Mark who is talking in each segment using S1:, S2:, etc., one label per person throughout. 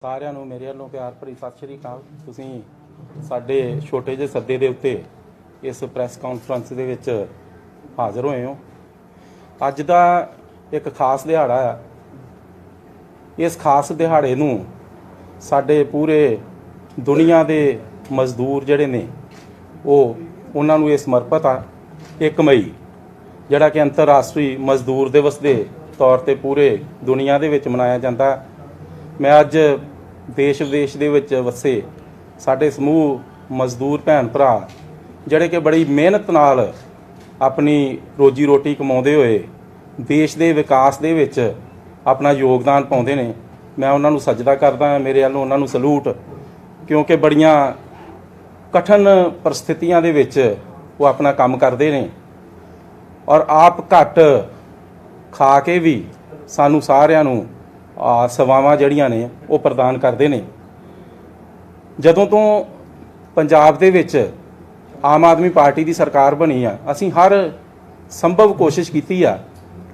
S1: ਸਾਰਿਆਂ ਨੂੰ ਮੇਰੇ ਵੱਲੋਂ ਪਿਆਰ ਭਰੀ ਸਤਿ ਸ਼੍ਰੀ ਅਕਾਲ। ਤੁਸੀਂ ਸਾਡੇ ਛੋਟੇ ਜਿਹੇ ਸੱਦੇ ਦੇ ਉੱਤੇ ਇਸ ਪ੍ਰੈਸ ਕਾਨਫਰੰਸ ਦੇ ਵਿੱਚ ਹਾਜ਼ਰ ਹੋਏ ਹੋ। ਅੱਜ ਦਾ ਇੱਕ ਖਾਸ ਦਿਹਾੜਾ ਆ। ਇਸ ਖਾਸ ਦਿਹਾੜੇ ਨੂੰ ਸਾਡੇ ਪੂਰੇ ਦੁਨੀਆ ਦੇ ਮਜ਼ਦੂਰ ਜਿਹੜੇ ਨੇ ਉਹਨਾਂ ਨੂੰ ਇਹ ਸਮਰਪਿਤ ਆ। 1 ਮਈ ਜਿਹੜਾ ਕਿ ਅੰਤਰਰਾਸ਼ਟਰੀ ਮਜ਼ਦੂਰ ਦਿਵਸ ਦੇ ਤੌਰ ਤੇ ਪੂਰੇ ਦੁਨੀਆ ਦੇ ਵਿੱਚ ਮਨਾਇਆ ਜਾਂਦਾ। ਮੈਂ ਅੱਜ ਦੇਸ਼ ਵਿਦੇਸ਼ ਦੇ ਵਿੱਚ ਵਸੇ ਸਾਡੇ ਸਮੂਹ ਮਜ਼ਦੂਰ ਭੈਣ ਭਰਾ ਜਿਹੜੇ ਕਿ ਬੜੀ ਮਿਹਨਤ ਨਾਲ ਆਪਣੀ ਰੋਜੀ ਰੋਟੀ ਕਮਾਉਂਦੇ ਹੋਏ ਦੇਸ਼ ਦੇ ਵਿਕਾਸ ਦੇ ਵਿੱਚ ਆਪਣਾ ਯੋਗਦਾਨ ਪਾਉਂਦੇ ਨੇ, ਮੈਂ ਉਹਨਾਂ ਨੂੰ ਸਜਦਾ ਕਰਦਾ ਹਾਂ। ਮੇਰੇ ਵੱਲੋਂ ਉਹਨਾਂ ਨੂੰ ਸਲੂਟ, ਕਿਉਂਕਿ ਬੜੀਆਂ ਕਠਿਨ ਪਰਿਸਥਿਤੀਆਂ ਦੇ ਵਿੱਚ ਉਹ ਆਪਣਾ ਕੰਮ ਕਰਦੇ ਨੇ ਔਰ ਆਪ ਘੱਟ ਖਾ ਕੇ ਵੀ ਸਾਨੂੰ ਸਾਰਿਆਂ ਨੂੰ ਸੇਵਾਵਾਂ ਜਿਹੜੀਆਂ ਨੇ ਉਹ ਪ੍ਰਦਾਨ ਕਰਦੇ ਨੇ। ਜਦੋਂ ਤੋਂ ਪੰਜਾਬ ਦੇ ਵਿੱਚ ਆਮ ਆਦਮੀ ਪਾਰਟੀ ਦੀ ਸਰਕਾਰ ਬਣੀ ਆ, ਅਸੀਂ ਹਰ ਸੰਭਵ ਕੋਸ਼ਿਸ਼ ਕੀਤੀ ਆ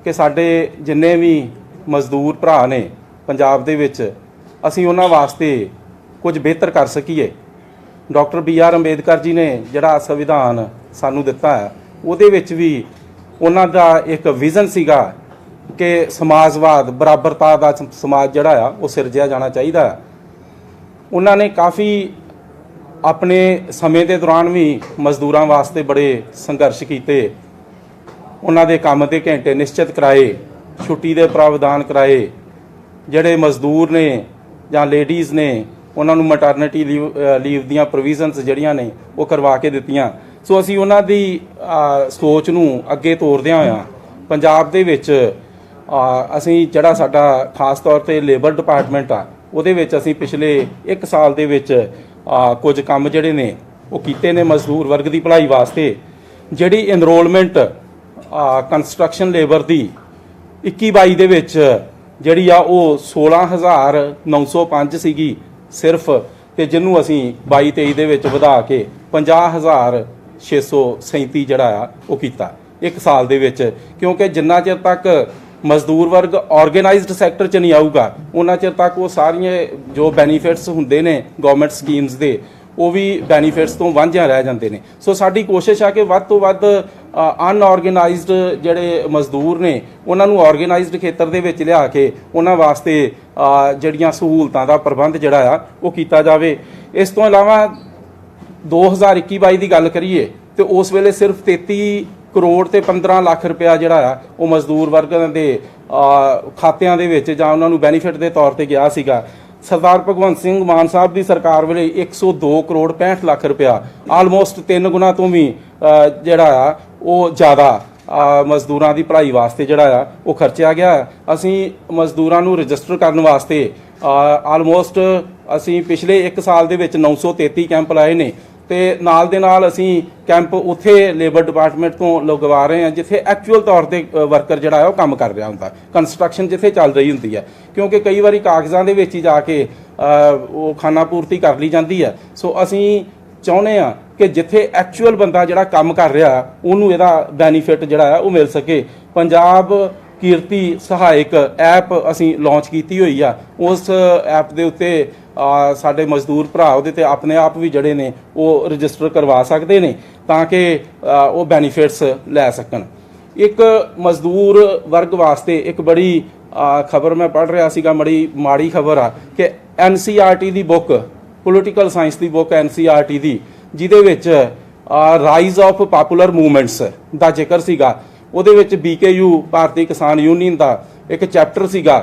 S1: ਕਿ ਸਾਡੇ ਜਿੰਨੇ ਵੀ ਮਜ਼ਦੂਰ ਭਰਾ ਨੇ ਪੰਜਾਬ ਦੇ ਵਿੱਚ, ਅਸੀਂ ਉਹਨਾਂ ਵਾਸਤੇ ਕੁਝ ਬਿਹਤਰ ਕਰ ਸਕੀਏ। ਡਾਕਟਰ BR ਅੰਬੇਦਕਰ ਜੀ ਨੇ ਜਿਹੜਾ ਸੰਵਿਧਾਨ ਸਾਨੂੰ ਦਿੱਤਾ ਹੈ, ਉਹਦੇ ਵਿੱਚ ਵੀ ਉਹਨਾਂ ਦਾ ਇੱਕ ਵਿਜ਼ਨ ਸੀਗਾ ਕਿ ਸਮਾਜਵਾਦ, ਬਰਾਬਰਤਾ ਦਾ ਸਮਾਜ ਜਿਹੜਾ ਆ ਉਹ ਸਿਰਜਿਆ ਜਾਣਾ ਚਾਹੀਦਾ। ਉਹਨਾਂ ਨੇ ਕਾਫੀ ਆਪਣੇ ਸਮੇਂ ਦੇ ਦੌਰਾਨ ਵੀ ਮਜ਼ਦੂਰਾਂ ਵਾਸਤੇ ਬੜੇ ਸੰਘਰਸ਼ ਕੀਤੇ। ਉਹਨਾਂ ਦੇ ਕੰਮ ਦੇ ਘੰਟੇ ਨਿਸ਼ਚਿਤ ਕਰਾਏ, ਛੁੱਟੀ ਦੇ ਪ੍ਰਾਵਧਾਨ ਕਰਾਏ। ਜਿਹੜੇ ਮਜ਼ਦੂਰ ਨੇ ਜਾਂ ਲੇਡੀਜ਼ ਨੇ ਉਹਨਾਂ ਨੂੰ ਮੈਟਰਨਿਟੀ ਲੀਵ ਦੀਆਂ ਪ੍ਰੋਵੀਜ਼ਨਸ ਜਿਹੜੀਆਂ ਨੇ ਉਹ ਕਰਵਾ ਕੇ ਦਿੱਤੀਆਂ। ਸੋ ਅਸੀਂ ਉਹਨਾਂ ਦੀ ਸੋਚ ਨੂੰ ਅੱਗੇ ਤੋਰਦਿਆਂ ਹੋਇਆਂ ਪੰਜਾਬ ਦੇ ਵਿੱਚ ਅਸੀਂ ਜਿਹੜਾ ਸਾਡਾ ਖਾਸ ਤੌਰ ਤੇ ਲੇਬਰ ਡਿਪਾਰਟਮੈਂਟ ਆ, ਉਹਦੇ ਵਿੱਚ ਅਸੀਂ ਪਿਛਲੇ 1 ਸਾਲ ਦੇ ਵਿੱਚ ਕੁਝ ਕੰਮ ਜਿਹੜੇ ਨੇ ਉਹ ਕੀਤੇ ਨੇ ਮਜ਼ਦੂਰ ਵਰਗ ਦੀ ਭਲਾਈ ਵਾਸਤੇ। ਜਿਹੜੀ ਐਨਰੋਲਮੈਂਟ ਕੰਸਟਰਕਸ਼ਨ ਲੇਬਰ ਦੀ 21-22 ਦੇ ਵਿੱਚ ਜਿਹੜੀ ਆ ਉਹ 16,905 ਸੀਗੀ ਸਿਰਫ, ਤੇ ਜਿਹਨੂੰ ਅਸੀਂ 22-23 ਦੇ ਵਿੱਚ ਵਧਾ ਕੇ 50,637 ਜਿਹੜਾ ਆ ਉਹ ਕੀਤਾ 1 ਸਾਲ ਦੇ ਵਿੱਚ। ਕਿਉਂਕਿ ਜਿੰਨਾ ਚਿਰ ਤੱਕ ਮਜ਼ਦੂਰ ਵਰਗ ਆਰਗੇਨਾਈਜ਼ਡ ਸੈਕਟਰ 'ਚ ਨਹੀਂ ਆਊਗਾ, ਉਹਨਾਂ ਚਿਰ ਤੱਕ ਉਹ ਸਾਰੀਆਂ ਜੋ ਬੈਨੀਫਿਟਸ ਹੁੰਦੇ ਨੇ ਗਵਰਨਮੈਂਟ ਸਕੀਮਸ ਦੇ, ਉਹ ਵੀ ਬੈਨੀਫਿਟਸ ਤੋਂ ਵਾਂਝਿਆ ਰਹਿ ਜਾਂਦੇ ਨੇ। ਸੋ ਸਾਡੀ ਕੋਸ਼ਿਸ਼ ਆ ਕਿ ਵੱਧ ਤੋਂ ਵੱਧ ਅਨਆਰਗੇਨਾਈਜ਼ਡ ਜਿਹੜੇ ਮਜ਼ਦੂਰ ਨੇ ਉਹਨਾਂ ਨੂੰ ਆਰਗੇਨਾਈਜ਼ਡ ਖੇਤਰ ਦੇ ਵਿੱਚ ਲਿਆ ਕੇ ਉਹਨਾਂ ਵਾਸਤੇ ਜਿਹੜੀਆਂ ਸਹੂਲਤਾਂ ਦਾ ਪ੍ਰਬੰਧ ਜਿਹੜਾ ਆ ਉਹ ਕੀਤਾ ਜਾਵੇ। ਇਸ ਤੋਂ ਇਲਾਵਾ 2021-22 ਦੀ ਗੱਲ ਕਰੀਏ ਤੇ ਉਸ ਵੇਲੇ ਸਿਰਫ 33 ਕਰੋੜ ਤੇ 15 ਲੱਖ ਰੁਪਇਆ ਜਿਹੜਾ ਆ ਉਹ ਮਜ਼ਦੂਰ ਵਰਗਾਂ ਦੇ ਖਾਤਿਆਂ ਦੇ ਵਿੱਚ ਜਾਂ ਉਹਨਾਂ ਨੂੰ ਬੈਨੀਫਿਟ ਦੇ ਤੌਰ ਤੇ ਗਿਆ ਸੀਗਾ। ਸਰਦਾਰ ਭਗਵੰਤ ਸਿੰਘ ਮਾਨ ਸਾਹਿਬ ਦੀ ਸਰਕਾਰ ਵੇਲੇ 102 ਕਰੋੜ 65 ਲੱਖ ਰੁਪਇਆ, ਆਲਮੋਸਟ 3 ਗੁਣਾ ਤੋਂ ਵੀ ਜਿਹੜਾ ਆ ਉਹ ਜ਼ਿਆਦਾ ਮਜ਼ਦੂਰਾਂ ਦੀ ਭਲਾਈ ਵਾਸਤੇ ਜਿਹੜਾ ਆ ਉਹ ਖਰਚਿਆ ਗਿਆ। ਅਸੀਂ ਮਜ਼ਦੂਰਾਂ ਨੂੰ ਰਜਿਸਟਰ ਕਰਨ ਵਾਸਤੇ ਆਲਮੋਸਟ ਅਸੀਂ ਪਿਛਲੇ 1 ਸਾਲ ਦੇ ਵਿੱਚ 933 ਕੈਂਪ ਲਾਏ ਨੇ, ਤੇ ਨਾਲ ਦੇ ਨਾਲ ਅਸੀਂ ਕੈਂਪ ਉੱਥੇ ਲੇਬਰ ਡਿਪਾਰਟਮੈਂਟ ਤੋਂ ਲਗਵਾ ਰਹੇ ਹਾਂ ਜਿੱਥੇ ਐਕਚੁਅਲ ਤੌਰ ਤੇ ਵਰਕਰ ਜਿਹੜਾ ਹੈ ਉਹ ਕੰਮ ਕਰ ਰਿਹਾ ਹੁੰਦਾ, ਕੰਸਟਰਕਸ਼ਨ ਜਿੱਥੇ ਚੱਲ ਰਹੀ ਹੁੰਦੀ ਹੈ। ਕਿਉਂਕਿ ਕਈ ਵਾਰੀ ਕਾਗਜ਼ਾਂ ਦੇ ਵਿੱਚ ਹੀ ਜਾ ਕੇ ਉਹ ਖਾਨਾ ਪੂਰਤੀ ਕਰ ਲਈ ਜਾਂਦੀ ਹੈ। ਸੋ ਅਸੀਂ ਚਾਹੁੰਦੇ ਹਾਂ ਕਿ ਜਿੱਥੇ ਐਕਚੁਅਲ ਬੰਦਾ ਜਿਹੜਾ ਕੰਮ ਕਰ ਰਿਹਾ ਉਹਨੂੰ ਇਹਦਾ ਬੈਨੀਫਿਟ ਜਿਹੜਾ ਹੈ ਉਹ ਮਿਲ ਸਕੇ। ਪੰਜਾਬ ਕੀਰਤੀ ਸਹਾਇਕ ਐਪ ਅਸੀਂ ਲਾਂਚ ਕੀਤੀ ਹੋਈ ਆ। ਉਸ ਐਪ ਦੇ ਉੱਤੇ ਸਾਡੇ ਮਜ਼ਦੂਰ ਭਰਾ ਉਹਦੇ ਤੇ ਆਪਣੇ ਆਪ ਵੀ ਜਿਹੜੇ ਨੇ ਉਹ ਰਜਿਸਟਰ ਕਰਵਾ ਸਕਦੇ ਨੇ ਤਾਂ ਕਿ ਉਹ ਬੈਨੀਫਿਟਸ ਲੈ ਸਕਣ। ਇੱਕ ਮਜ਼ਦੂਰ ਵਰਗ ਵਾਸਤੇ ਇੱਕ ਬੜੀ ਖਬਰ ਮੈਂ ਪੜ੍ਹ ਰਿਹਾ ਸੀਗਾ, ਬੜੀ ਮਾੜੀ ਖਬਰ ਆ ਕਿ NCERT ਦੀ ਬੁੱਕ, ਪੋਲੀਟੀਕਲ ਸਾਇੰਸ ਦੀ ਬੁੱਕ NCERT ਦੀ, ਜਿਹਦੇ ਵਿੱਚ ਰਾਈਜ਼ ਆਫ ਪਾਪੂਲਰ ਮੂਵਮੈਂਟਸ ਦਾ ਜ਼ਿਕਰ ਸੀਗਾ, ਉਹਦੇ ਵਿੱਚ BKU ਭਾਰਤੀ ਕਿਸਾਨ ਯੂਨੀਅਨ ਦਾ ਇੱਕ ਚੈਪਟਰ ਸੀਗਾ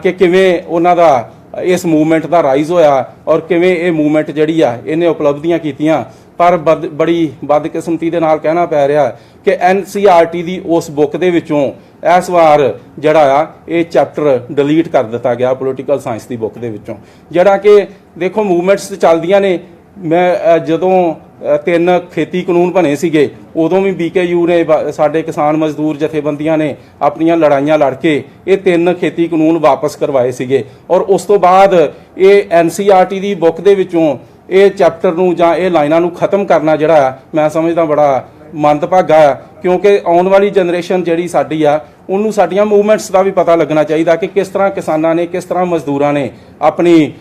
S1: ਕਿ ਕਿਵੇਂ ਉਹਨਾਂ ਦਾ ਇਸ ਮੂਵਮੈਂਟ ਦਾ ਰਾਈਜ਼ ਹੋਇਆ ਔਰ ਕਿਵੇਂ ਇਹ ਮੂਵਮੈਂਟ ਜਿਹੜੀ ਆ ਇਹਨੇ ਉਪਲਬਧੀਆਂ ਕੀਤੀਆਂ। ਪਰ ਬੜੀ ਬਦਕਿਸਮਤੀ ਦੇ ਨਾਲ ਕਹਿਣਾ ਪੈ ਰਿਹਾ ਕਿ NCERT ਦੀ ਉਸ ਬੁੱਕ ਦੇ ਵਿੱਚੋਂ ਇਸ ਵਾਰ ਜਿਹੜਾ ਆ ਇਹ ਚੈਪਟਰ ਡਿਲੀਟ ਕਰ ਦਿੱਤਾ ਗਿਆ ਪੋਲੀਟੀਕਲ ਸਾਇੰਸ ਦੀ ਬੁੱਕ ਦੇ ਵਿੱਚੋਂ। ਜਿਹੜਾ ਕਿ ਦੇਖੋ ਮੂਵਮੈਂਟਸ ਚੱਲਦੀਆਂ ਨੇ। ਮੈਂ ਜਦੋਂ 3 ਖੇਤੀ ਕਾਨੂੰਨ ਬਣੇ ਸੀਗੇ ਉਦੋਂ ਵੀ BKU ਨੇ, ਸਾਡੇ ਕਿਸਾਨ ਮਜ਼ਦੂਰ ਜਥੇਬੰਦੀਆਂ ਨੇ ਆਪਣੀਆਂ ਲੜਾਈਆਂ ਲੜ ਕੇ ਇਹ 3 ਖੇਤੀ ਕਾਨੂੰਨ ਵਾਪਸ ਕਰਵਾਏ ਸੀਗੇ ਔਰ ਉਸ ਤੋਂ ਬਾਅਦ ਇਹ NCERT ਦੀ ਬੁੱਕ ਦੇ ਵਿੱਚੋਂ ਇਹ ਚੈਪਟਰ ਨੂੰ ਜਾਂ ਇਹ ਲਾਈਨਾਂ ਨੂੰ ਖਤਮ ਕਰਨਾ ਜਿਹੜਾ ਮੈਂ ਸਮਝਦਾ ਬੜਾ ਮੰਦਭਾਗਾ ਕਿਉਂਕਿ ਆਉਣ ਵਾਲੀ ਜਨਰੇਸ਼ਨ ਜਿਹੜੀ ਸਾਡੀ ਆ ਉਹਨੂੰ ਸਾਡੀਆਂ ਮੂਵਮੈਂਟਸ ਦਾ ਵੀ ਪਤਾ ਲੱਗਣਾ ਚਾਹੀਦਾ ਕਿ ਕਿਸ ਤਰ੍ਹਾਂ ਕਿਸਾਨਾਂ ਨੇ, ਕਿਸ ਤਰ੍ਹਾਂ ਮਜ਼ਦੂਰਾਂ ਨੇ ਆਪਣੀ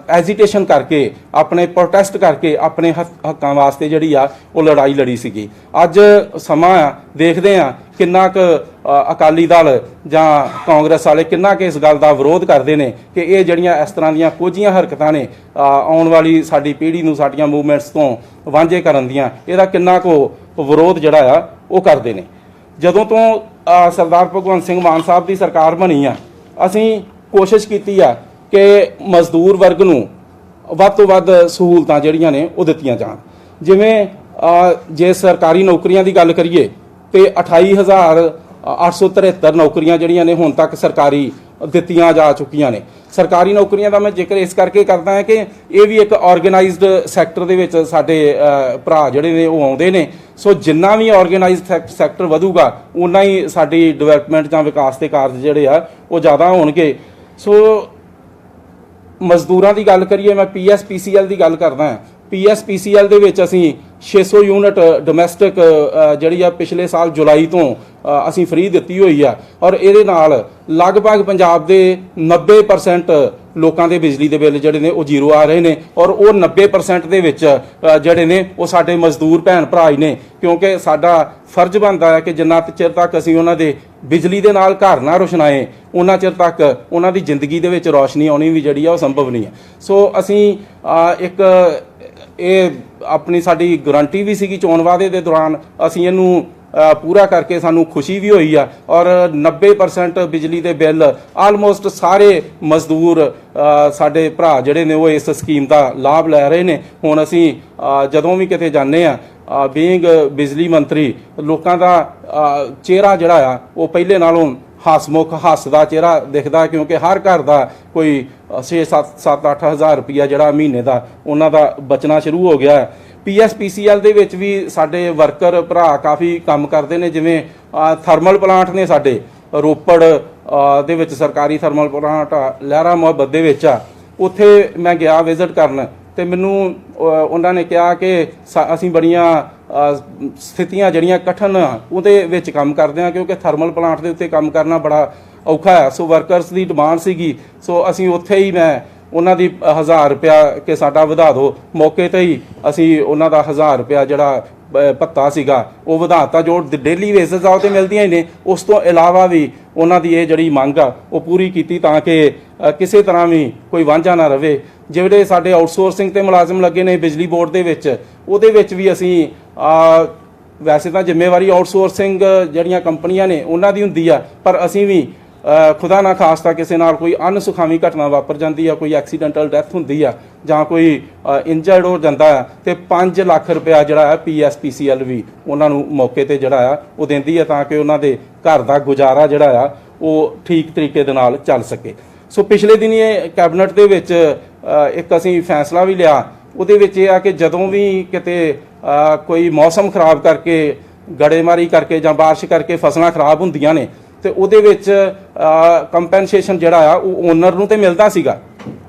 S1: ਐਜੀਟੇਸ਼ਨ ਕਰਕੇ, ਆਪਣੇ ਪ੍ਰੋਟੈਸਟ ਕਰਕੇ ਆਪਣੇ ਹੱਕਾਂ ਵਾਸਤੇ ਜਿਹੜੀ ਆ ਉਹ ਲੜਾਈ ਲੜੀ ਸੀਗੀ। ਅੱਜ ਸਮਾਂ ਆ, ਦੇਖਦੇ ਆ ਕਿੰਨਾ ਕੁ ਅਕਾਲੀ ਦਲ ਜਾਂ ਕਾਂਗਰਸ ਵਾਲੇ ਕਿੰਨਾ ਕੁ ਇਸ ਗੱਲ ਦਾ ਵਿਰੋਧ ਕਰਦੇ ਨੇ ਕਿ ਇਹ ਜਿਹੜੀਆਂ ਇਸ ਤਰ੍ਹਾਂ ਦੀਆਂ ਕੋਝੀਆਂ ਹਰਕਤਾਂ ਨੇ ਆਉਣ ਵਾਲੀ ਸਾਡੀ ਪੀੜ੍ਹੀ ਨੂੰ ਸਾਡੀਆਂ ਮੂਵਮੈਂਟਸ ਤੋਂ ਵਾਂਝੇ ਕਰਨ ਦੀਆਂ, ਇਹਦਾ ਕਿੰਨਾ ਕੁ ਵਿਰੋਧ ਜਿਹੜਾ ਆ ਉਹ ਕਰਦੇ ਨੇ। ਜਦੋਂ ਤੋਂ ਸਰਦਾਰ ਭਗਵੰਤ ਸਿੰਘ ਮਾਨ ਸਾਹਿਬ ਦੀ ਸਰਕਾਰ ਬਣੀ ਆ, ਅਸੀਂ ਕੋਸ਼ਿਸ਼ ਕੀਤੀ ਆ ਕਿ ਮਜ਼ਦੂਰ ਵਰਗ ਨੂੰ ਵੱਧ ਤੋਂ ਵੱਧ ਸਹੂਲਤਾਂ ਜਿਹੜੀਆਂ ਨੇ ਉਹ ਦਿੱਤੀਆਂ ਜਾਣ। ਜਿਵੇਂ ਜੇ ਸਰਕਾਰੀ ਨੌਕਰੀਆਂ ਦੀ ਗੱਲ ਕਰੀਏ ਤੇ 28,873 ਨੌਕਰੀਆਂ ਜਿਹੜੀਆਂ ਨੇ ਹੁਣ ਤੱਕ ਸਰਕਾਰੀ ਦਿੱਤੀਆਂ ਜਾ ਚੁੱਕੀਆਂ ਨੇ। ਸਰਕਾਰੀ ਨੌਕਰੀਆਂ ਦਾ ਮੈਂ ਜ਼ਿਕਰ ਇਸ ਕਰਕੇ ਕਰਦਾ ਹਾਂ ਕਿ ਇਹ ਵੀ ਇੱਕ ਆਰਗੇਨਾਈਜ਼ਡ ਸੈਕਟਰ ਦੇ ਵਿੱਚ ਸਾਡੇ ਭਰਾ ਜਿਹੜੇ ਨੇ ਉਹ ਆਉਂਦੇ ਨੇ। ਸੋ ਜਿੰਨਾ ਵੀ ਆਰਗੇਨਾਈਜ਼ਡ ਸੈਕਟਰ ਵਧੂਗਾ ਉਨਾ ਹੀ ਸਾਡੀ ਡਿਵੈਲਪਮੈਂਟ ਜਾਂ ਵਿਕਾਸ ਦੇ ਕਾਰਜ ਜਿਹੜੇ ਆ ਉਹ ਜ਼ਿਆਦਾ ਹੋਣਗੇ। ਸੋ ਮਜ਼ਦੂਰਾਂ ਦੀ ਗੱਲ ਕਰੀਏ, ਮੈਂ PSPCL ਦੀ ਗੱਲ ਕਰਦਾ ਹਾਂ। PSPCL ਦੇ ਵਿੱਚ ਅਸੀਂ 600 ਯੂਨਿਟ ਡੋਮੈਸਟਿਕ ਜਿਹੜੀ ਆ ਪਿਛਲੇ ਸਾਲ ਜੁਲਾਈ ਤੋਂ ਅਸੀਂ ਫ੍ਰੀ ਦਿੱਤੀ ਹੋਈ ਆ, ਔਰ ਇਹਦੇ ਨਾਲ ਲਗਭਗ ਪੰਜਾਬ ਦੇ 90% ਲੋਕਾਂ ਦੇ ਬਿਜਲੀ ਦੇ ਬਿੱਲ ਜਿਹੜੇ ਨੇ ਉਹ ਜ਼ੀਰੋ ਆ ਰਹੇ ਨੇ। ਔਰ ਉਹ 90% ਦੇ ਵਿੱਚ ਜਿਹੜੇ ਨੇ ਉਹ ਸਾਡੇ ਮਜ਼ਦੂਰ ਭੈਣ ਭਰਾ ਹੀ ਨੇ, ਕਿਉਂਕਿ ਸਾਡਾ ਫਰਜ਼ ਬਣਦਾ ਹੈ ਕਿ ਜਿੰਨਾ ਚਿਰ ਤੱਕ ਅਸੀਂ ਉਹਨਾਂ ਦੇ ਬਿਜਲੀ ਦੇ ਨਾਲ ਘਰ ਨਾ ਰੋਸ਼ਨਾਏ ਉਹਨਾਂ ਚਿਰ ਤੱਕ ਉਹਨਾਂ ਦੀ ਜ਼ਿੰਦਗੀ ਦੇ ਵਿੱਚ ਰੌਸ਼ਨੀ ਆਉਣੀ ਵੀ ਜਿਹੜੀ ਆ ਉਹ ਸੰਭਵ ਨਹੀਂ ਹੈ। ਸੋ ਅਸੀਂ ਇੱਕ ਇਹ ਆਪਣੀ ਸਾਡੀ ਗਾਰੰਟੀ ਵੀ ਸੀਗੀ ਚੋਣ ਵਾਅਦੇ ਦੇ ਦੌਰਾਨ, ਅਸੀਂ ਇਹਨੂੰ ਪੂਰਾ ਕਰਕੇ ਸਾਨੂੰ ਖੁਸ਼ੀ ਵੀ ਹੋਈ ਆ। ਔਰ 90% ਬਿਜਲੀ ਦੇ ਬਿੱਲ ਆਲਮੋਸਟ ਸਾਰੇ ਮਜ਼ਦੂਰ ਸਾਡੇ ਭਰਾ ਜਿਹੜੇ ਨੇ ਉਹ ਇਸ ਸਕੀਮ ਦਾ ਲਾਭ ਲੈ ਰਹੇ ਨੇ। ਹੁਣ ਅਸੀਂ ਜਦੋਂ ਵੀ ਕਿਤੇ ਜਾਂਦੇ ਆ ਬੀਇੰਗ ਬਿਜਲੀ ਮੰਤਰੀ, ਲੋਕਾਂ ਦਾ ਚਿਹਰਾ ਜਿਹੜਾ ਆ ਉਹ ਪਹਿਲੇ ਨਾਲੋਂ ਹਸਮੁਖ ਹੱਸਦਾ ਚਿਹਰਾ ਦਿਖਦਾ, ਕਿਉਂਕਿ ਹਰ ਘਰ ਦਾ ਕੋਈ 6-7-8 ਹਜ਼ਾਰ ਰੁਪਈਆ ਜਿਹੜਾ ਮਹੀਨੇ ਦਾ ਉਹਨਾਂ ਦਾ ਬਚਣਾ ਸ਼ੁਰੂ ਹੋ ਗਿਆ ਹੈ। PSPCL ਦੇ ਵਿੱਚ ਵੀ ਸਾਡੇ ਵਰਕਰ ਭਰਾ ਕਾਫੀ ਕੰਮ ਕਰਦੇ ਨੇ। ਜਿਵੇਂ ਥਰਮਲ ਪਲਾਂਟ ਨੇ ਸਾਡੇ ਰੋਪੜ ਦੇ ਵਿੱਚ, ਸਰਕਾਰੀ ਥਰਮਲ ਪਲਾਂਟ ਲਹਿਰਾ ਮੁਹੱਬਤ ਦੇ ਵਿੱਚ ਆ। ਉੱਥੇ ਮੈਂ ਗਿਆ ਵਿਜ਼ਿਟ ਕਰਨ ਤੇ ਮੈਨੂੰ ਉਹਨਾਂ ਨੇ ਕਿਹਾ ਕਿ ਅਸੀਂ ਬੜੀਆਂ ਸਥਿਤੀਆਂ ਜਿਹੜੀਆਂ ਕਠਿਨ ਉਹਦੇ ਵਿੱਚ ਕੰਮ ਕਰਦੇ ਹਾਂ, ਕਿਉਂਕਿ ਥਰਮਲ ਪਲਾਂਟ ਦੇ ਉੱਤੇ ਕੰਮ ਕਰਨਾ ਬੜਾ ਔਖਾ ਹੈ। ਸੋ ਵਰਕਰਸ ਦੀ ਡਿਮਾਂਡ ਸੀਗੀ। ਸੋ ਅਸੀਂ ਉੱਥੇ ਹੀ ਮੈਂ ਉਹਨਾਂ ਦੀ 1000 ਰੁਪਇਆ ਕਿ ਸਾਡਾ ਵਧਾ ਦਿਓ, ਮੌਕੇ ਤੇ ਹੀ ਅਸੀਂ ਉਹਨਾਂ ਦਾ 1000 ਰੁਪਇਆ ਜਿਹੜਾ ਭੱਤਾ ਸੀਗਾ ਉਹ ਵਧਾਤਾ, ਜੋ ਡੇਲੀ ਬੇਸਿਸ ਆ ਉਹ ਤੇ ਮਿਲਦੀਆਂ ਹੀ ਨੇ। ਉਸ ਤੋਂ ਇਲਾਵਾ ਵੀ ਉਹਨਾਂ ਦੀ ਇਹ ਜਿਹੜੀ ਮੰਗ ਆ ਉਹ ਪੂਰੀ ਕੀਤੀ ਤਾਂ ਕਿ ਕਿਸੇ ਤਰ੍ਹਾਂ ਵੀ ਕੋਈ ਵਾਂਝਾ ਨਾ ਰਵੇ। ਜਿਹੜੇ ਸਾਡੇ ਆਊਟਸੋਰਸਿੰਗ ਤੇ ਮੁਲਾਜ਼ਮ ਲੱਗੇ ਨੇ ਬਿਜਲੀ ਬੋਰਡ ਦੇ ਵਿੱਚ, ਉਹਦੇ ਵਿੱਚ ਵੀ ਅਸੀਂ ਵੈਸੇ ਤਾਂ ਜ਼ਿੰਮੇਵਾਰੀ ਆਊਟਸੋਰਸਿੰਗ ਜਿਹੜੀਆਂ ਕੰਪਨੀਆਂ ਨੇ ਉਹਨਾਂ ਦੀ ਹੁੰਦੀ ਆ, ਪਰ ਅਸੀਂ ਵੀ ਖੁਦਾ ਨਾ ਖਾਸਤਾ ਕਿਸੇ ਨਾਲ ਕੋਈ ਅਣਸੁਖਾਵੀ ਘਟਨਾ ਵਾਪਰ ਜਾਂਦੀ ਆ, ਕੋਈ ਐਕਸੀਡੈਂਟਲ ਡੈਥ ਹੁੰਦੀ ਆ ਜਾਂ ਕੋਈ ਇੰਜਰਡ ਹੋ ਜਾਂਦਾ ਆ, ਤੇ 5 ਲੱਖ ਰੁਪਇਆ ਜਿਹੜਾ ਹੈ PSPCL ਵੀ ਉਹਨਾਂ ਨੂੰ ਮੌਕੇ ਤੇ ਜਿਹੜਾ ਆ ਉਹ ਦਿੰਦੀ ਆ ਤਾਂ ਕਿ ਉਹਨਾਂ ਦੇ ਘਰ ਦਾ ਗੁਜ਼ਾਰਾ ਜਿਹੜਾ ਆ ਉਹ ਠੀਕ ਤਰੀਕੇ ਦੇ ਨਾਲ ਚੱਲ ਸਕੇ। ਸੋ ਪਿਛਲੇ ਦਿਨੀ ਇਹ ਕੈਬਨਿਟ ਦੇ ਵਿੱਚ ਇੱਕ ਅਸੀਂ ਫੈਸਲਾ ਵੀ ਲਿਆ। ਉਹਦੇ ਵਿੱਚ ਇਹ ਆ ਕਿ ਜਦੋਂ ਵੀ ਕਿਤੇ ਕੋਈ ਮੌਸਮ ਖਰਾਬ ਕਰਕੇ, ਗੜੇਮਾਰੀ ਕਰਕੇ ਜਾਂ ਬਾਰਿਸ਼ ਕਰਕੇ ਫਸਲਾਂ ਖਰਾਬ ਹੁੰਦੀਆਂ ਨੇ ਤੇ ਉਹਦੇ ਵਿੱਚ ਕੰਪਨਸੇਸ਼ਨ ਜਿਹੜਾ ਆ ਉਹ ਓਨਰ ਨੂੰ ਤੇ ਮਿਲਦਾ ਸੀਗਾ,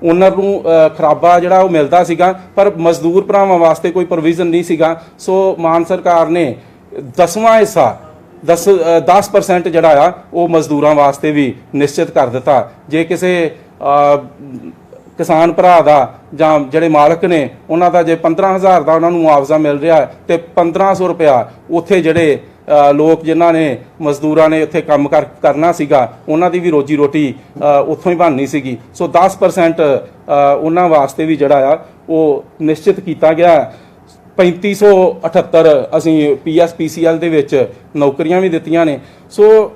S1: ਓਨਰ ਨੂੰ ਖਰਾਬਾ ਜਿਹੜਾ ਉਹ ਮਿਲਦਾ ਸੀਗਾ, ਪਰ ਮਜ਼ਦੂਰ ਭਰਾਵਾਂ ਵਾਸਤੇ ਕੋਈ ਪ੍ਰੋਵੀਜ਼ਨ ਨਹੀਂ ਸੀਗਾ। ਸੋ ਮਾਨ ਸਰਕਾਰ ਨੇ 10ਵਾਂ ਹਿੱਸਾ 10% ਜਿਹੜਾ ਆ ਉਹ ਮਜ਼ਦੂਰਾਂ ਵਾਸਤੇ ਵੀ ਨਿਸ਼ਚਿਤ ਕਰ ਦਿੱਤਾ। ਜੇ ਕਿਸੇ ਕਿਸਾਨ ਭਰਾ ਦਾ ਜਾਂ ਜਿਹੜੇ ਮਾਲਕ ਨੇ ਉਹਨਾਂ ਦਾ ਜੇ 15,000 ਦਾ ਉਹਨਾਂ ਨੂੰ ਮੁਆਵਜ਼ਾ ਮਿਲ ਰਿਹਾ ਤੇ 1500 ਰੁਪਇਆ ਉੱਥੇ ਜਿਹੜੇ ਲੋਕ ਜਿਨ੍ਹਾਂ ਨੇ ਮਜ਼ਦੂਰਾਂ ਨੇ ਉੱਥੇ ਕੰਮ ਕਰਨਾ ਸੀਗਾ ਉਹਨਾਂ ਦੀ ਵੀ ਰੋਜੀ ਰੋਟੀ ਉੱਥੋਂ ਹੀ ਬਣਨੀ ਸੀਗੀ। ਸੋ 10% ਉਹਨਾਂ ਵਾਸਤੇ ਵੀ ਜਿਹੜਾ ਆ ਉਹ ਨਿਸ਼ਚਿਤ ਕੀਤਾ ਗਿਆ। 3578 ਅਸੀਂ PSPCL ਦੇ ਵਿੱਚ ਨੌਕਰੀਆਂ ਵੀ ਦਿੱਤੀਆਂ ਨੇ। ਸੋ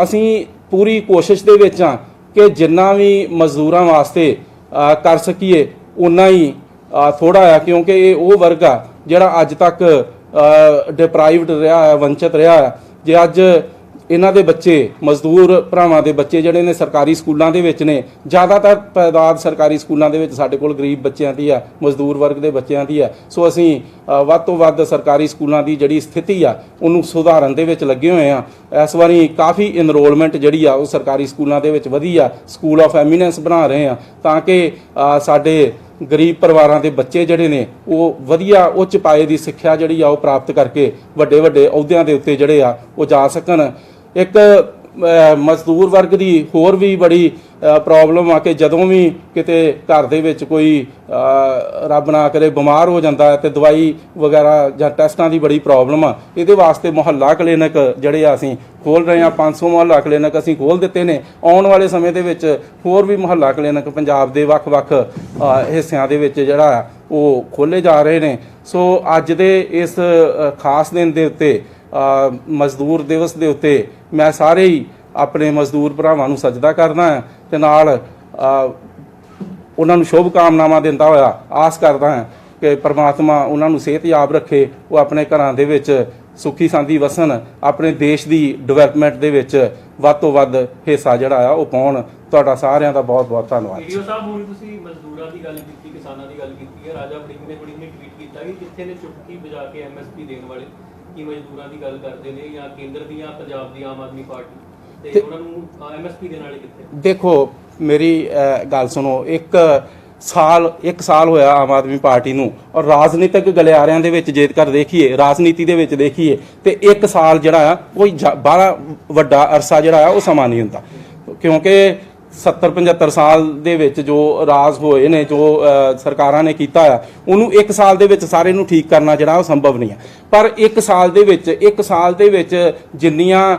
S1: ਅਸੀਂ ਪੂਰੀ ਕੋਸ਼ਿਸ਼ ਦੇ ਵਿੱਚ ਹਾਂ ਕਿ ਜਿੰਨਾ ਵੀ ਮਜ਼ਦੂਰਾਂ ਵਾਸਤੇ ਕਰ ਸਕੀਏ ਉਨਾ ਹੀ ਥੋੜਾ ਆ, ਕਿਉਂਕਿ ਇਹ ਉਹ ਵਰਗ ਆ ਜਿਹੜਾ ਅੱਜ ਤੱਕ ਡਿਪਰਾਈਵਡ ਰਿਹਾ ਹੈ, ਵੰਚਿਤ ਰਿਹਾ ਹੈ। ਜੇ ਅੱਜ ਇਹਨਾਂ ਦੇ ਬੱਚੇ, ਮਜ਼ਦੂਰ ਭਰਾਵਾਂ ਦੇ ਬੱਚੇ ਜਿਹੜੇ ਨੇ ਸਰਕਾਰੀ ਸਕੂਲਾਂ ਦੇ ਵਿੱਚ ਨੇ, ਜ਼ਿਆਦਾਤਰ ਤਾਦਾਦ ਸਰਕਾਰੀ ਸਕੂਲਾਂ ਦੇ ਵਿੱਚ ਸਾਡੇ ਕੋਲ ਗਰੀਬ ਬੱਚਿਆਂ ਦੀ ਆ, ਮਜ਼ਦੂਰ ਵਰਗ ਦੇ ਬੱਚਿਆਂ ਦੀ ਆ। ਸੋ ਅਸੀਂ ਵੱਧ ਤੋਂ ਵੱਧ ਸਰਕਾਰੀ ਸਕੂਲਾਂ ਦੀ ਜਿਹੜੀ ਸਥਿਤੀ ਆ ਉਹਨੂੰ ਸੁਧਾਰਨ ਦੇ ਵਿੱਚ ਲੱਗੇ ਹੋਏ ਆ। ਇਸ ਵਾਰੀ ਕਾਫੀ ਇਨਰੋਲਮੈਂਟ ਜਿਹੜੀ ਆ ਉਹ ਸਰਕਾਰੀ ਸਕੂਲਾਂ ਦੇ ਵਿੱਚ ਵਧੀ ਆ। ਸਕੂਲ ਆਫ ਐਮੀਨੈਂਸ ਬਣਾ ਰਹੇ ਆ ਤਾਂ ਕਿ ਸਾਡੇ ਗਰੀਬ ਪਰਿਵਾਰਾਂ ਦੇ ਬੱਚੇ ਜਿਹੜੇ ਨੇ ਉਹ ਵਧੀਆ ਉੱਚ ਪਾਏ ਦੀ ਸਿੱਖਿਆ ਜਿਹੜੀ ਆ ਉਹ ਪ੍ਰਾਪਤ ਕਰਕੇ ਵੱਡੇ ਵੱਡੇ ਅਹੁਦਿਆਂ ਦੇ ਉੱਤੇ ਜਿਹੜੇ ਆ ਉਹ ਜਾ ਸਕਣ। ਇੱਕ ਮਜ਼ਦੂਰ ਵਰਗ ਦੀ ਹੋਰ ਵੀ ਬੜੀ ਪ੍ਰੋਬਲਮ ਆ ਕਿ ਜਦੋਂ ਵੀ ਕਿਤੇ ਘਰ ਦੇ ਵਿੱਚ ਕੋਈ ਰੱਬ ਨਾ ਕਰੇ ਬਿਮਾਰ ਹੋ ਜਾਂਦਾ ਹੈ ਤੇ ਦਵਾਈ ਵਗੈਰਾ ਜਾਂ ਟੈਸਟਾਂ ਦੀ ਬੜੀ ਪ੍ਰੋਬਲਮ ਆ। ਇਹਦੇ ਵਾਸਤੇ ਮੁਹੱਲਾ ਕਲੀਨਿਕ ਜਿਹੜੇ ਆ ਅਸੀਂ ਖੋਲ ਰਹੇ ਹਾਂ। 500 ਮੁਹੱਲਾ ਕਲੀਨਿਕ ਅਸੀਂ ਖੋਲ ਦਿੱਤੇ ਨੇ। ਆਉਣ ਵਾਲੇ ਸਮੇਂ ਦੇ ਵਿੱਚ ਹੋਰ ਵੀ ਮੁਹੱਲਾ ਕਲੀਨਿਕ ਪੰਜਾਬ ਦੇ ਵੱਖ-ਵੱਖ ਹਿੱਸਿਆਂ ਦੇ ਵਿੱਚ ਜਿਹੜਾ ਉਹ ਖੋਲ੍ਹੇ ਜਾ ਰਹੇ ਨੇ। ਸੋ ਅੱਜ ਦੇ ਇਸ ਖਾਸ ਦਿਨ ਦੇ ਉੱਤੇ ਮਜ਼ਦੂਰ ਦਿਵਸ ਦੇ ਉੱਤੇ ਮੈਂ ਸਾਰੇ ਹੀ ਆਪਣੇ ਮਜ਼ਦੂਰ ਭਰਾਵਾਂ ਨੂੰ ਸਜਦਾ ਕਰਦਾ ਹਾਂ ਤੇ ਨਾਲ ਉਹਨਾਂ ਨੂੰ ਸ਼ੁਭ ਕਾਮਨਾਵਾਂ ਦਿੰਦਾ ਹੋਇਆ ਆਸ ਕਰਦਾ ਹਾਂ ਕਿ ਪ੍ਰਮਾਤਮਾ ਉਹਨਾਂ ਨੂੰ ਸਿਹਤਯਾਬ ਰੱਖੇ, ਉਹ ਆਪਣੇ ਘਰਾਂ ਦੇ ਵਿੱਚ ਸੁਖੀ ਸਾਂਦੀ ਵਸਣ, ਆਪਣੇ ਦੇਸ਼ ਦੀ ਡਿਵੈਲਪਮੈਂਟ ਦੇ ਵਿੱਚ ਵੱਧ ਤੋਂ ਵੱਧ ਹਿੱਸਾ ਜਿਹੜਾ ਆ ਉਹ ਪਾਉਣ। ਤੁਹਾਡਾ ਸਾਰਿਆਂ ਦਾ ਬਹੁਤ ਬਹੁਤ ਧੰਨਵਾਦ।
S2: ਵੀਡੀਓ ਸਾਹਿਬ, ਹੁਣ ਤੁਸੀਂ ਮਜ਼ਦੂਰਾਂ ਦੀ ਗੱਲ ਕੀਤੀ, ਕਿਸਾਨਾਂ ਦੀ ਗੱਲ ਕੀਤੀ ਹੈ। ਰਾਜਾ ਵੜਿੰਗ ਨੇ ਟਵੀਟ ਕੀਤਾ ਕਿ ਜਿੱਥੇ ਨੇ ਚੁਟਕੀ ਵਜਾ ਕੇ ਐਮਐਸਪੀ ਦੇਣ ਵਾਲੇ ਕੀ ਮਜ਼ਦੂਰਾਂ ਦੀ ਗੱਲ ਕਰਦੇ ਨੇ ਜਾਂ ਕੇਂਦਰ ਦੀ ਜਾਂ ਪੰਜਾਬ ਦੀ ਆਮ ਆਦਮੀ ਪਾਰਟੀ ਤੇ ਉਹਨਾਂ ਨੂੰ ਐਮਐਸਪੀ ਦੇਣ ਵਾਲੇ ਕਿੱਥੇ?
S1: ਦੇਖੋ ਮੇਰੀ ਗੱਲ ਸੁਣੋ, ਇੱਕ ਸਾਲ ਹੋਇਆ ਆਮ ਆਦਮੀ ਪਾਰਟੀ ਨੂੰ, ਔਰ ਰਾਜਨੀਤਿਕ ਗਲਿਆਰਿਆਂ ਦੇ ਵਿੱਚ ਜੇਕਰ ਦੇਖੀਏ, ਰਾਜਨੀਤੀ ਦੇ ਵਿੱਚ ਦੇਖੀਏ ਤੇ 1 ਸਾਲ ਜਿਹੜਾ ਆ ਕੋਈ ਬੜਾ ਵੱਡਾ ਅਰਸਾ ਜਿਹੜਾ ਆ ਉਹ ਸਮਾਂ ਨਹੀਂ ਹੁੰਦਾ, ਕਿਉਂਕਿ 70-75 ਸਾਲ ਦੇ ਵਿੱਚ ਜੋ ਰਾਜ ਹੋਏ ਨੇ, ਜੋ ਸਰਕਾਰਾਂ ਨੇ ਕੀਤਾ ਆ, ਉਹਨੂੰ 1 ਸਾਲ ਦੇ ਵਿੱਚ ਸਾਰੇ ਨੂੰ ਠੀਕ ਕਰਨਾ ਜਿਹੜਾ ਉਹ ਸੰਭਵ ਨਹੀਂ ਹੈ। ਪਰ 1 ਸਾਲ ਦੇ ਵਿੱਚ ਜਿੰਨੀਆਂ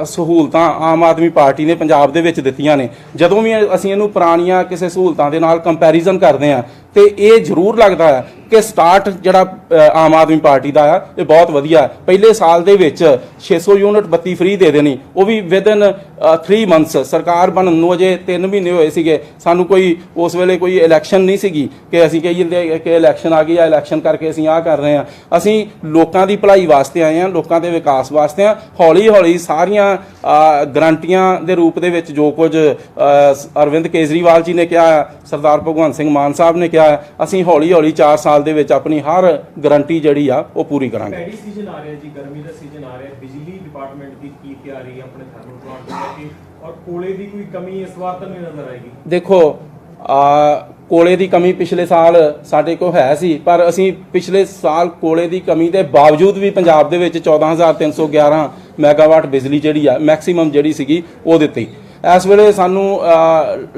S1: ਸਹੂਲਤਾਂ ਆਮ ਆਦਮੀ ਪਾਰਟੀ ਨੇ ਪੰਜਾਬ ਦੇ ਵਿੱਚ ਦਿੱਤੀਆਂ ਨੇ, ਜਦੋਂ ਵੀ ਅਸੀਂ ਇਹਨੂੰ ਪੁਰਾਣੀਆਂ ਕਿਸੇ ਸਹੂਲਤਾਂ ਦੇ ਨਾਲ ਕੰਪੈਰੀਜ਼ਨ ਕਰਦੇ ਹਾਂ ਤੇ ਇਹ ਜ਼ਰੂਰ ਲੱਗਦਾ ਹੈ ਕਿ ਸਟਾਰਟ ਜਿਹੜਾ ਆਮ ਆਦਮੀ ਪਾਰਟੀ ਦਾ ਆ ਇਹ ਬਹੁਤ ਵਧੀਆ। ਪਹਿਲੇ ਸਾਲ ਦੇ ਵਿੱਚ 600 ਯੂਨਿਟ ਬੱਤੀ ਫ੍ਰੀ ਦੇ ਦੇਣੀ, ਉਹ ਵੀ ਵਿਦਨ 3 ਮੰਥਸ। ਸਰਕਾਰ ਬਣਨ ਨੂੰ ਅਜੇ 3 ਮਹੀਨੇ ਹੋਏ ਸੀਗੇ। ਸਾਨੂੰ ਕੋਈ ਉਸ ਵੇਲੇ ਕੋਈ ਇਲੈਕਸ਼ਨ ਨਹੀਂ ਸੀਗੀ ਕਿ ਅਸੀਂ ਕਹੀਏ ਕਿ ਇਲੈਕਸ਼ਨ ਆ ਗਈ ਆ, ਇਲੈਕਸ਼ਨ ਕਰਕੇ ਅਸੀਂ ਆਹ ਕਰ ਰਹੇ ਹਾਂ। ਅਸੀਂ ਲੋਕਾਂ ਦੀ ਭਲਾਈ ਵਾਸਤੇ ਆਏ ਹਾਂ, ਲੋਕਾਂ ਦੇ ਵਿਕਾਸ ਵਾਸਤੇ ਆ। ਹੌਲੀ ਹੌਲੀ ਸਾਰੀਆਂ ਗਰੰਟੀਆਂ ਦੇ ਰੂਪ ਦੇ ਵਿੱਚ ਜੋ ਕੁਝ ਅਰਵਿੰਦ ਕੇਜਰੀਵਾਲ ਜੀ ਨੇ ਕਿਹਾ, ਸਰਦਾਰ ਭਗਵੰਤ ਸਿੰਘ ਮਾਨ ਸਾਹਿਬ ਨੇ ਕਿਹਾ, ਅਸੀਂ ਹੌਲੀ ਹੌਲੀ 4 ਸਾਲ ਦੇ ਵਿੱਚ ਆਪਣੀ ਹਰ ਗਰੰਟੀ ਜਿਹੜੀ ਆ ਉਹ ਪੂਰੀ ਕਰਾਂਗੇ।
S2: ਪੈਡੀ ਸੀਜ਼ਨ ਆ ਰਿਹਾ ਜੀ, ਗਰਮੀ ਦਾ ਸੀਜ਼ਨ ਆ ਰਿਹਾ, ਬਿਜਲੀ ਡਿਪਾਰਟਮੈਂਟ ਦੀ ਕੀ ਤਿਆਰੀ ਹੈ ਆਪਣੇ ਥਰਮਲ ਪਲਾਂਟ ਦੀ, ਔਰ ਕੋਲੇ ਦੀ ਕੋਈ ਕਮੀ ਇਸ ਵਾਰ ਤਾਂ ਨਹੀਂ ਨਜ਼ਰ ਆਏਗੀ?
S1: ਦੇਖੋ ਕੋਲੇ ਦੀ ਕਮੀ ਪਿਛਲੇ ਸਾਲ ਸਾਡੇ ਕੋਲ ਹੈ ਸੀ, ਪਰ ਅਸੀਂ ਪਿਛਲੇ ਸਾਲ ਕੋਲੇ ਦੀ ਕਮੀ ਦੇ ਬਾਵਜੂਦ ਵੀ ਪੰਜਾਬ ਦੇ ਵਿੱਚ 14,311 ਮੈਗਾਵਾਟ ਬਿਜਲੀ ਜਿਹੜੀ ਆ ਮੈਕਸਿਮਮ ਜਿਹੜੀ ਸੀਗੀ ਉਹ ਦਿੱਤੀ। ਇਸ ਵੇਲੇ ਸਾਨੂੰ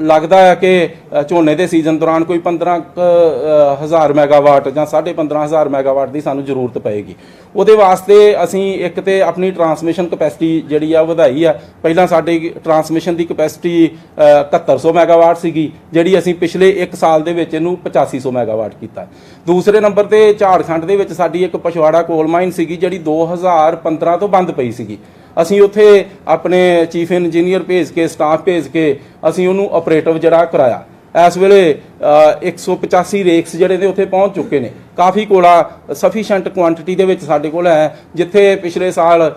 S1: ਲੱਗਦਾ ਹੈ ਕਿ ਝੋਨੇ ਦੇ ਸੀਜ਼ਨ ਦੌਰਾਨ ਕੋਈ 15,000 ਮੈਗਾਵਾਟ ਜਾਂ 15,500 ਮੈਗਾਵਾਟ ਦੀ ਸਾਨੂੰ ਜ਼ਰੂਰਤ ਪਏਗੀ। ਉਹਦੇ ਵਾਸਤੇ ਅਸੀਂ ਇੱਕ ਤੇ ਆਪਣੀ ਟਰਾਂਸਮਿਸ਼ਨ ਕਪੈਸਿਟੀ ਜਿਹੜੀ ਆ ਵਧਾਈ ਆ। ਪਹਿਲਾਂ ਸਾਡੀ ਟਰਾਂਸਮਿਸ਼ਨ ਦੀ ਕਪੈਸਿਟੀ 7100 ਮੈਗਾਵਾਟ ਸੀਗੀ, ਜਿਹੜੀ ਅਸੀਂ ਪਿਛਲੇ 1 ਸਾਲ ਦੇ ਵਿੱਚ ਇਹਨੂੰ 8500 ਮੈਗਾਵਾਟ ਕੀਤਾ। ਦੂਸਰੇ ਨੰਬਰ ਤੇ ਝਾਰਖੰਡ ਦੇ ਵਿੱਚ ਸਾਡੀ ਇੱਕ ਪਛਵਾੜਾ ਕੋਲ ਮਾਈਨ ਸੀਗੀ ਜਿਹੜੀ 2015 ਤੋਂ ਬੰਦ ਪਈ ਸੀਗੀ। ਅਸੀਂ ਉੱਥੇ ਆਪਣੇ ਚੀਫ ਇੰਜੀਨੀਅਰ ਭੇਜ ਕੇ, ਸਟਾਫ ਭੇਜ ਕੇ ਅਸੀਂ ਉਹਨੂੰ ਆਪਰੇਟਿਵ ਜਿਹੜਾ ਕਰਾਇਆ। ਇਸ ਵੇਲੇ 185 ਰੇਕਸ ਜਿਹੜੇ ਨੇ ਉੱਥੇ ਪਹੁੰਚ ਚੁੱਕੇ ਨੇ। ਕਾਫੀ ਕੋਲਾ ਸਫੀਸ਼ੀਐਂਟ ਕੁਆਂਟੀਟੀ ਦੇ ਵਿੱਚ ਸਾਡੇ ਕੋਲ ਹੈ, ਜਿੱਥੇ ਪਿਛਲੇ ਸਾਲ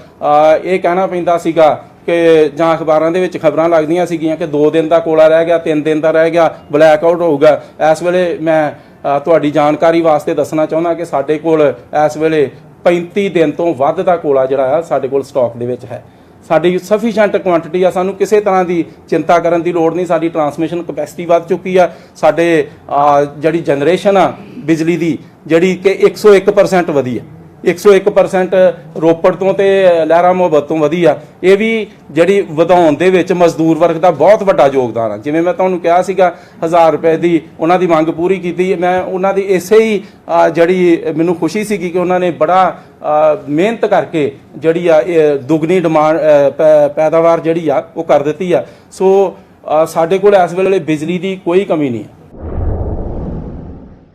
S1: ਇਹ ਕਹਿਣਾ ਪੈਂਦਾ ਸੀਗਾ ਕਿ ਜਾਂ ਅਖਬਾਰਾਂ ਦੇ ਵਿੱਚ ਖਬਰਾਂ ਲੱਗਦੀਆਂ ਸੀਗੀਆਂ ਕਿ 2 ਦਿਨ ਦਾ ਕੋਲਾ ਰਹਿ ਗਿਆ, 3 ਦਿਨ ਦਾ ਰਹਿ ਗਿਆ, ਬਲੈਕ ਆਊਟ ਹੋਊਗਾ। ਇਸ ਵੇਲੇ ਮੈਂ ਤੁਹਾਡੀ ਜਾਣਕਾਰੀ ਵਾਸਤੇ ਦੱਸਣਾ ਚਾਹੁੰਦਾ ਕਿ ਸਾਡੇ ਕੋਲ ਇਸ ਵੇਲੇ 35 ਦਿਨ ਤੋਂ ਵੱਧ ਦਾ ਕੋਲਾ ਜਿਹੜਾ ਆ ਸਾਡੇ ਕੋਲ ਸਟਾਕ ਦੇ ਵਿੱਚ ਹੈ। ਸਾਡੀ ਸਫੀਸ਼ੀਐਂਟ ਕੁਆਂਟੀਟੀ ਆ, ਸਾਨੂੰ ਕਿਸੇ ਤਰ੍ਹਾਂ ਦੀ ਚਿੰਤਾ ਕਰਨ ਦੀ ਲੋੜ ਨਹੀਂ। ਸਾਡੀ ਟਰਾਂਸਮਿਸ਼ਨ ਕਪੈਸਿਟੀ ਵੱਧ ਚੁੱਕੀ ਆ। ਸਾਡੇ ਜਿਹੜੀ ਜਨਰੇਸ਼ਨ ਆ ਬਿਜਲੀ ਦੀ ਜਿਹੜੀ ਕਿ 101% ਵਧੀ ਆ, 101% ਰੋਪੜ ਤੋਂ ਤੇ ਲਹਿਰਾ ਮੁਹੱਬਤ ਤੋਂ ਵਧੀ ਆ। ਇਹ ਵੀ ਜਿਹੜੀ ਵਧਾਉਣ ਦੇ ਵਿੱਚ ਮਜ਼ਦੂਰ ਵਰਗ ਦਾ ਬਹੁਤ ਵੱਡਾ ਯੋਗਦਾਨ ਆ। ਜਿਵੇਂ ਮੈਂ ਤੁਹਾਨੂੰ ਕਿਹਾ ਸੀਗਾ 1000 ਰੁਪਏ ਦੀ ਉਹਨਾਂ ਦੀ ਮੰਗ ਪੂਰੀ ਕੀਤੀ। ਮੈਂ ਉਹਨਾਂ ਦੀ ਇਸੇ ਹੀ ਜਿਹੜੀ ਮੈਨੂੰ ਖੁਸ਼ੀ ਸੀਗੀ ਕਿ ਉਹਨਾਂ ਨੇ ਬੜਾ ਮਿਹਨਤ ਕਰਕੇ ਜਿਹੜੀ ਆ ਦੁੱਗਣੀ ਡਿਮਾਂਡ ਪੈਦਾਵਾਰ ਜਿਹੜੀ ਆ ਉਹ ਕਰ ਦਿੱਤੀ ਆ। ਸੋ ਸਾਡੇ ਕੋਲ ਇਸ ਵੇਲੇ ਬਿਜਲੀ ਦੀ ਕੋਈ ਕਮੀ ਨਹੀਂ ਹੈ।